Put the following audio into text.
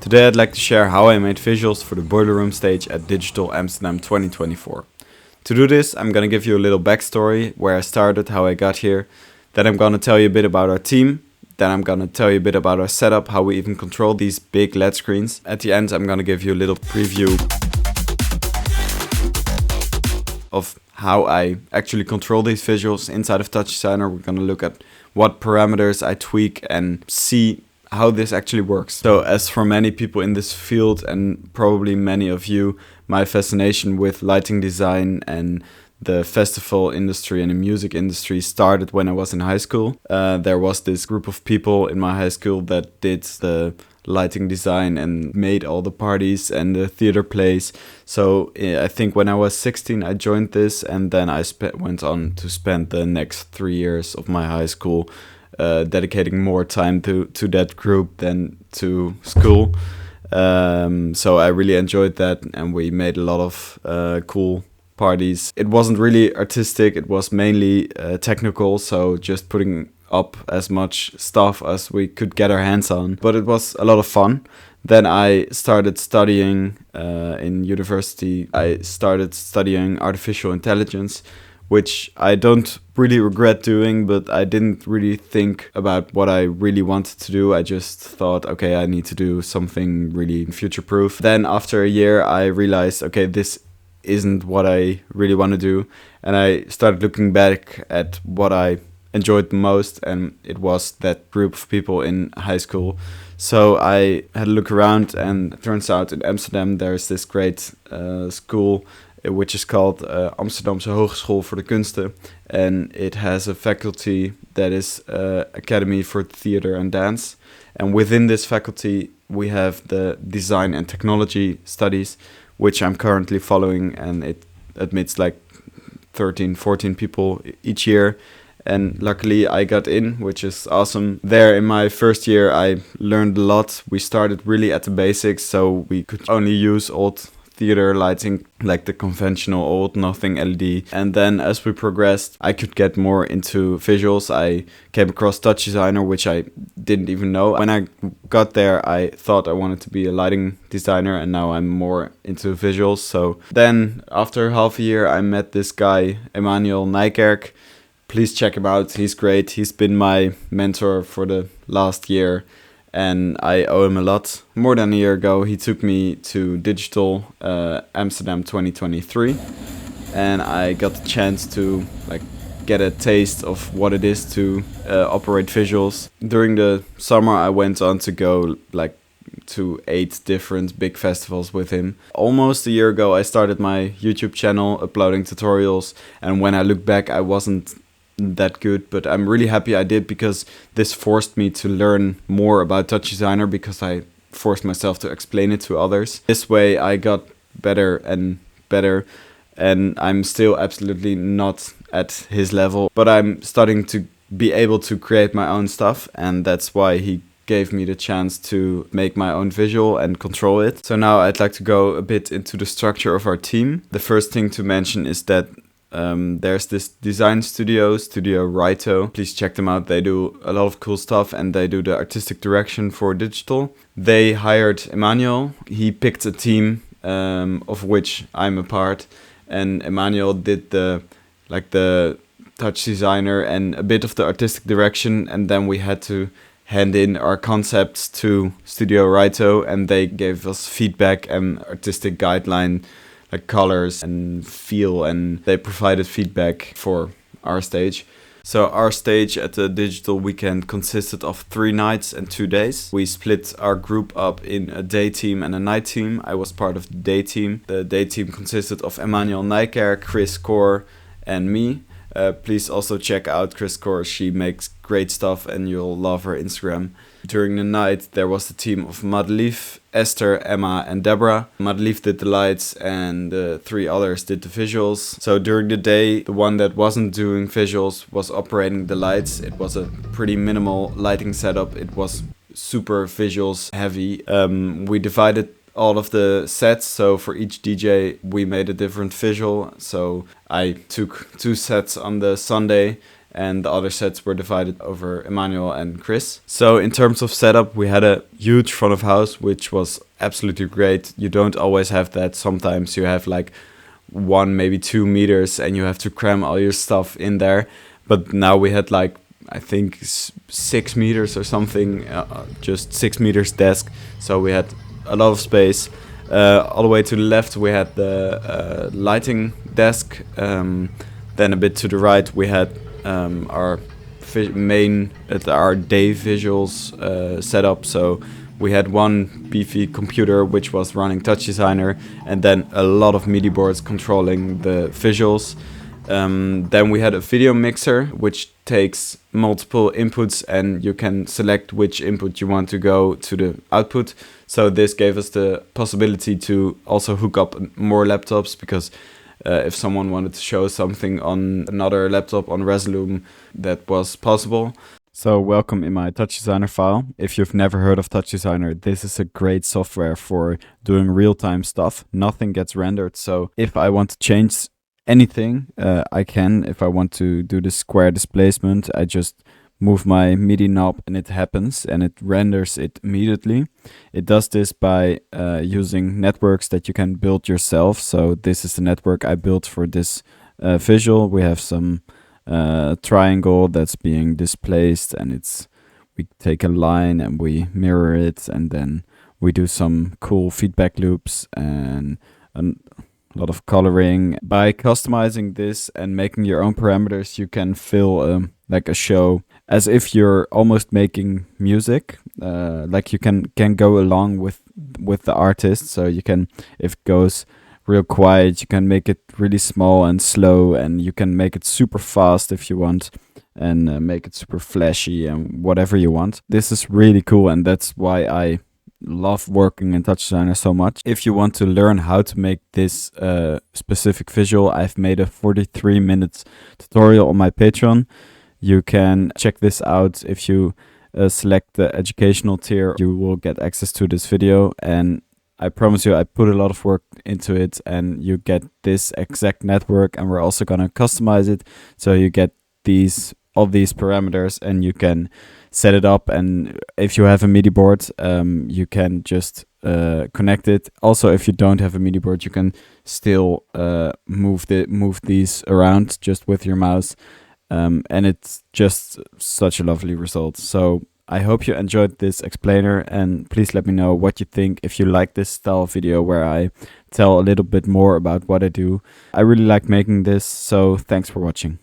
Today I'd like to share how I made visuals for the Boiler Room stage at Digital Amsterdam 2024. To do this, I'm gonna give you a little backstory, where I started, how I got here. Then I'm gonna tell you a bit about our team. Then I'm gonna tell you a bit about our setup, how we even control these big LED screens. At the end, I'm gonna give you a little preview of how I actually control these visuals inside of TouchDesigner. We're gonna look at what parameters I tweak and see how this actually works. So as for many people in this field, and probably many of you, my fascination with lighting design and the festival industry and the music industry started when I was in high school. There was this group of people in my high school that did the lighting design and made all the parties and the theater plays. So I think when I was 16 I joined this, and then I went on to spend the next 3 years of my high school dedicating more time to that group than to school. So I really enjoyed that, and we made a lot of cool parties. It wasn't really artistic, it was mainly technical, so just putting up as much stuff as we could get our hands on. But it was a lot of fun. Then I started studying in university. I started studying artificial intelligence, which I don't really regret doing, but I didn't really think about what I really wanted to do. I just thought, okay, I need to do something really future-proof. Then after a year, I realized, okay, this isn't what I really want to do. And I started looking back at what I enjoyed the most, and it was that group of people in high school. So I had a look around, and it turns out in Amsterdam there's this great school which is called Amsterdamse Hogeschool voor de Kunsten, and it has a faculty that is Academy for Theater and Dance. And within this faculty we have the Design and Technology Studies, which I'm currently following, and it admits like 13-14 people each year. And luckily I got in, which is awesome. There in my first year I learned a lot. We started really at the basics, so we could only use old theater lighting, like the conventional old nothing LED. And then as we progressed, I could get more into visuals. I came across TouchDesigner, which I didn't even know. When I got there, I thought I wanted to be a lighting designer, and now I'm more into visuals. So then after half a year, I met this guy, Emmanuel Nijkerk. Please check him out. He's great. He's been my mentor for the last year, and I owe him a lot. More than a year ago, he took me to Digital Amsterdam 2023, and I got the chance to get a taste of what it is to operate visuals. During the summer, I went on to go to 8 different big festivals with him. Almost a year ago, I started my YouTube channel uploading tutorials, and when I look back, I wasn't that good, but I'm really happy I did, because this forced me to learn more about TouchDesigner, because I forced myself to explain it to others. This way I got better and better, and I'm still absolutely not at his level, but I'm starting to be able to create my own stuff, and that's why he gave me the chance to make my own visual and control it. So now I'd like to go a bit into the structure of our team. The first thing to mention is that there's this design studio Rito. Please check them out. They do a lot of cool stuff, and they do the artistic direction for digital. They hired Emmanuel. He picked a team of which I'm a part, and Emmanuel did the TouchDesigner and a bit of the artistic direction, and then we had to hand in our concepts to Studio Rito, and they gave us feedback and artistic guideline, like colors and feel, and they provided feedback for our stage. So our stage at the digital weekend consisted of 3 nights and 2 days. We split our group up in a day team and a night team. I was part of the day team. The day team consisted of Emmanuel Nijkerk, Chris Core, and me. Please also check out Chris Core. She makes great stuff, and you'll love her Instagram. During the night, there was a team of Madelief, Esther, Emma, and Deborah. Madelief did the lights, and the 3 others did the visuals. So during the day, the one that wasn't doing visuals was operating the lights. It was a pretty minimal lighting setup. It was super visuals heavy. We divided all of the sets, so for each DJ we made a different visual. So I took 2 sets on the Sunday, and the other sets were divided over Emmanuel and Chris. So in terms of setup, we had a huge front of house, which was absolutely great. You don't always have that. Sometimes you have like 1, maybe 2 meters and you have to cram all your stuff in there. But now we had like, I think 6 meters or something, just 6 meters desk. So we had a lot of space. All the way to the left, we had the lighting desk. Then a bit to the right, we had our our day visuals set up. So we had one beefy computer which was running TouchDesigner, and then a lot of MIDI boards controlling the visuals. Then we had a video mixer which takes multiple inputs, and you can select which input you want to go to the output. So this gave us the possibility to also hook up more laptops, because if someone wanted to show something on another laptop on Resolume, that was possible. So welcome in my TouchDesigner file. If you've never heard of TouchDesigner, this is a great software for doing real-time stuff. Nothing gets rendered. So if I want to change anything, I can. If I want to do the square displacement, I just move my MIDI knob and it happens, and it renders it immediately. It does this by using networks that you can build yourself. So this is the network I built for this visual. We have some triangle that's being displaced, and we take a line and we mirror it, and then we do some cool feedback loops and a lot of coloring. By customizing this and making your own parameters, you can feel like a show, as if you're almost making music. Like you can go along with the artist. So you can, if it goes real quiet, you can make it really small and slow, and you can make it super fast if you want, and make it super flashy and whatever you want. This is really cool, and that's why I love working in TouchDesigner so much. If you want to learn how to make this specific visual, I've made a 43 minutes tutorial on my Patreon. You can check this out. If you select the educational tier, you will get access to this video, and I promise you I put a lot of work into it, and you get this exact network, and we're also gonna customize it so you get all these parameters, and you can set it up. And if you have a MIDI board, you can just connect it. Also, if you don't have a MIDI board, you can still move these around just with your mouse, and it's just such a lovely result. So I hope you enjoyed this explainer, and please let me know what you think if you like this style of video where I tell a little bit more about what I do. I really like making this, so thanks for watching.